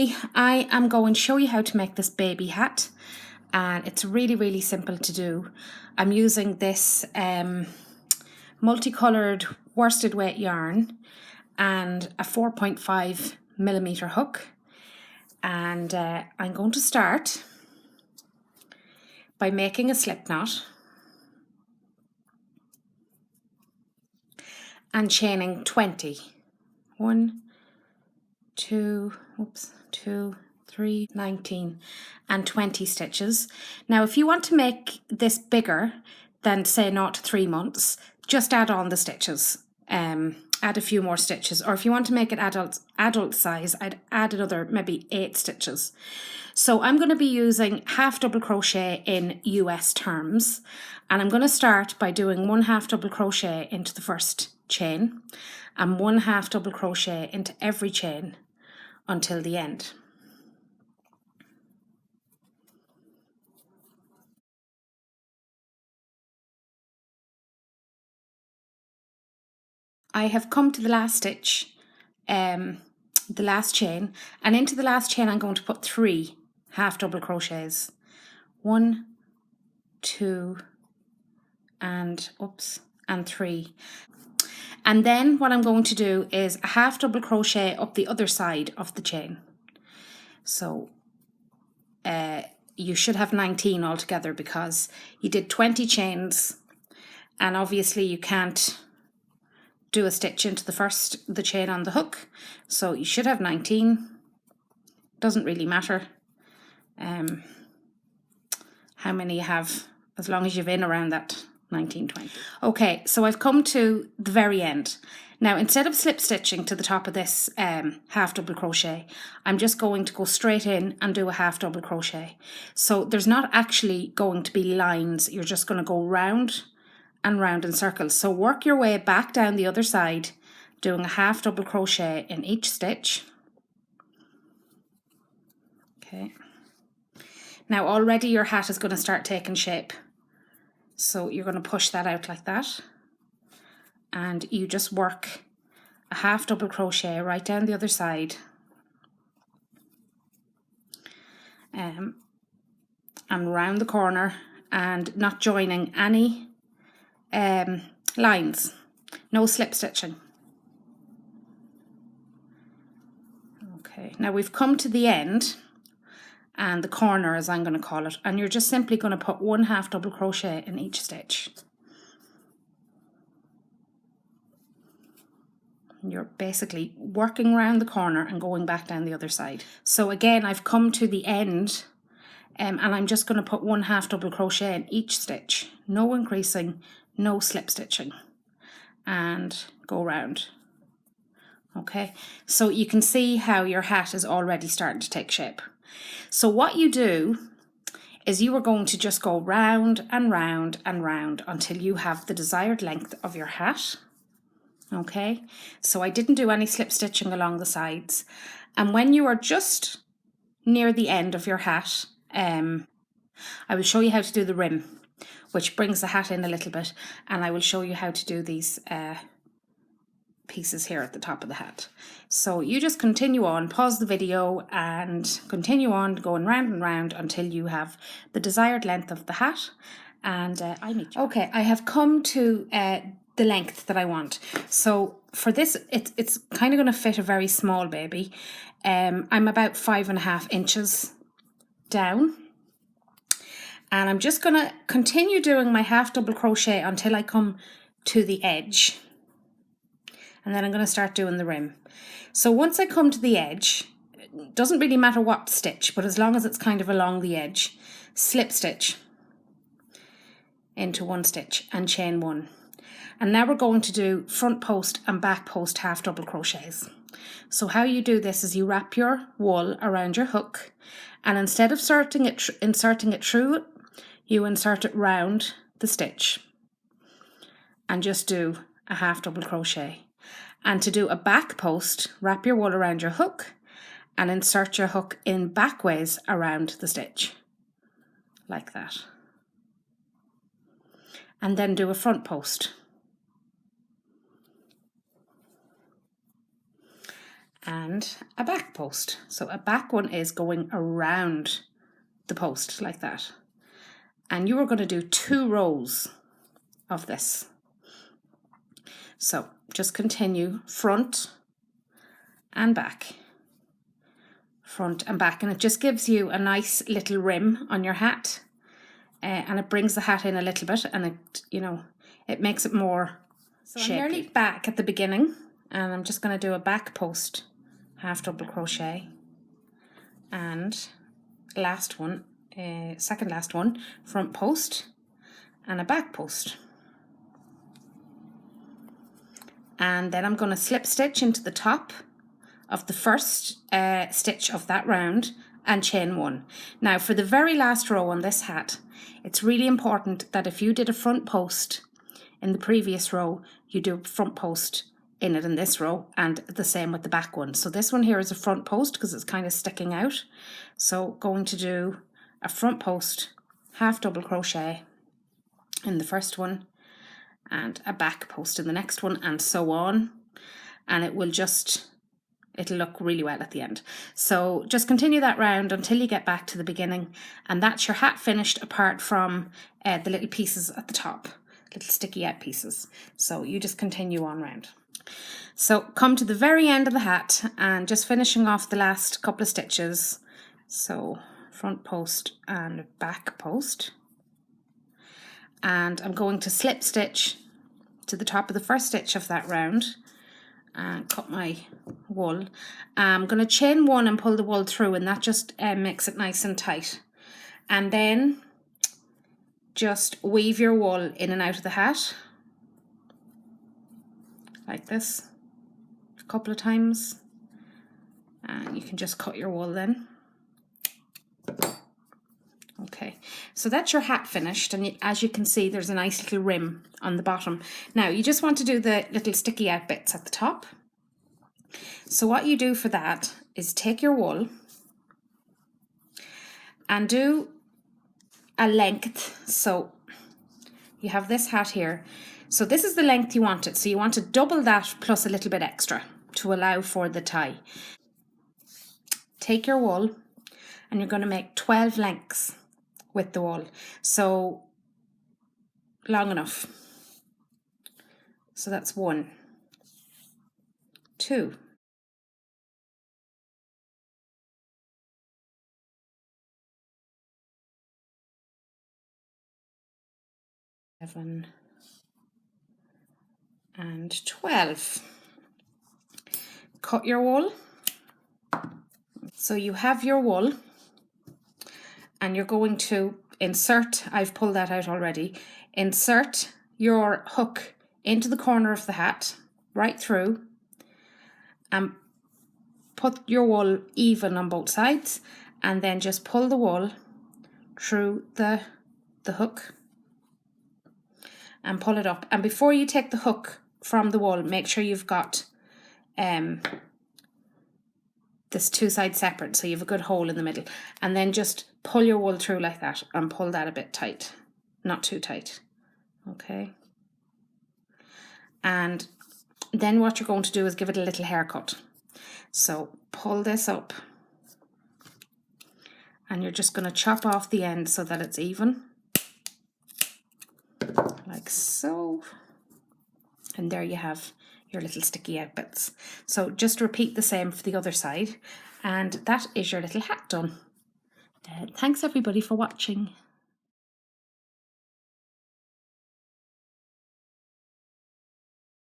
today I am going to show you how to make this baby hat, and it's really simple to do. I'm using this multicolored worsted weight yarn and a 4.5mm hook, and I'm going to start by making a slip knot and chaining 20. 1, 2, 3, 19 and 20 stitches. Now if you want to make this bigger than say 0 to 3 months, just add on the stitches, add a few more stitches, or if you want to make it adult size, I'd add another maybe 8 stitches. So I'm going to be using half double crochet in US terms, and I'm going to start by doing 1 half double crochet into the first chain and 1 half double crochet into every chain until the end. I have come to the last stitch, the last chain, and into the last chain I'm going to put 3 half double crochets. 1, 2, and 3. And then what I'm going to do is a half double crochet up the other side of the chain. So you should have 19 altogether because you did 20 chains, and obviously you can't do a stitch into the chain on the hook, so you should have 19. Doesn't really matter how many you have, as long as you've in around that 19, 20. Okay, so I've come to the very end. Now instead of slip stitching to the top of this half double crochet, I'm just going to go straight in and do a half double crochet. So there's not actually going to be lines, you're just going to go round and round in circles. So work your way back down the other side, doing a half double crochet in each stitch. Okay. Now already your hat is going to start taking shape. So you're going to push that out like that, and you just work a half double crochet right down the other side, and round the corner, and not joining any lines, no slip stitching. Okay, now we've come to the end and the corner, as I'm going to call it, and you're just simply going to put 1 half double crochet in each stitch. You're basically working around the corner and going back down the other side. So again, I've come to the end, and I'm just going to put 1 half double crochet in each stitch, no increasing, no slip stitching, and go round. Okay, so you can see how your hat is already starting to take shape. So what you do is you are going to just go round and round and round until you have the desired length of your hat. Okay, so I didn't do any slip stitching along the sides, and when you are just near the end of your hat, I will show you how to do the rim, which brings the hat in a little bit, and I will show you how to do these pieces here at the top of the hat. So you just continue on, pause the video and continue on going round and round until you have the desired length of the hat, and I meet you. Okay, I have come to the length that I want. So for this, it's kind of going to fit a very small baby. I'm about 5.5 inches down, and I'm just going to continue doing my half double crochet until I come to the edge, and then I'm going to start doing the rim. So once I come to the edge, it doesn't really matter what stitch, but as long as it's kind of along the edge, slip stitch into 1 stitch and chain 1. And now we're going to do front post and back post half double crochets. So how you do this is you wrap your wool around your hook, and instead of inserting it through, you insert it round the stitch and just do a half double crochet. And to do a back post, wrap your wool around your hook and insert your hook in back ways around the stitch, like that. And then do a front post. And and a back post. So a back one is going around the post like that. And you are going to do 2 rows of this. So just continue front and back, front and back, and it just gives you a nice little rim on your hat, and it brings the hat in a little bit, and it, you know, it makes it more shapy. I'm nearly back at the beginning, and I'm just going to do a back post half double crochet, and last one, second last one, front post and a back post. And then I'm going to slip stitch into the top of the first stitch of that round and chain 1. Now for the very last row on this hat, it's really important that if you did a front post in the previous row, you do a front post in it in this row, and the same with the back one. So this one here is a front post because it's kind of sticking out. So going to do a front post, half double crochet in the first one, and a back post in the next one, and so on. And it will just, it'll look really well at the end. So just continue that round until you get back to the beginning, and that's your hat finished apart from the little pieces at the top, little sticky out pieces. So you just continue on round. So come to the very end of the hat and just finishing off the last couple of stitches. So front post and back post. And I'm going to slip stitch to the top of the first stitch of that round and cut my wool. I'm going to chain 1 and pull the wool through, and that just makes it nice and tight. And then just weave your wool in and out of the hat like this a couple of times, and you can just cut your wool then. Okay, so that's your hat finished, and as you can see there's a nice little rim on the bottom. Now you just want to do the little sticky out bits at the top. So what you do for that is take your wool and do a length. So you have this hat here, so this is the length you want it, so you want to double that plus a little bit extra to allow for the tie. Take your wool and you're going to make 12 lengths with the wool, so long enough. So that's 1, 2, 11 and 12. Cut your wool. So you have your wool, and you're going to insert, I've pulled that out already, insert your hook into the corner of the hat, right through, and put your wool even on both sides, and then just pull the wool through the hook and pull it up. And before you take the hook from the wool, make sure you've got this 2 sides separate, so you have a good hole in the middle, and then just pull your wool through like that and pull that a bit tight, not too tight. Okay, and then what you're going to do is give it a little haircut. So pull this up, and you're just going to chop off the end so that it's even, like so, and there you have your little sticky out bits. So just repeat the same for the other side, and that is your little hat done. Thanks everybody for watching.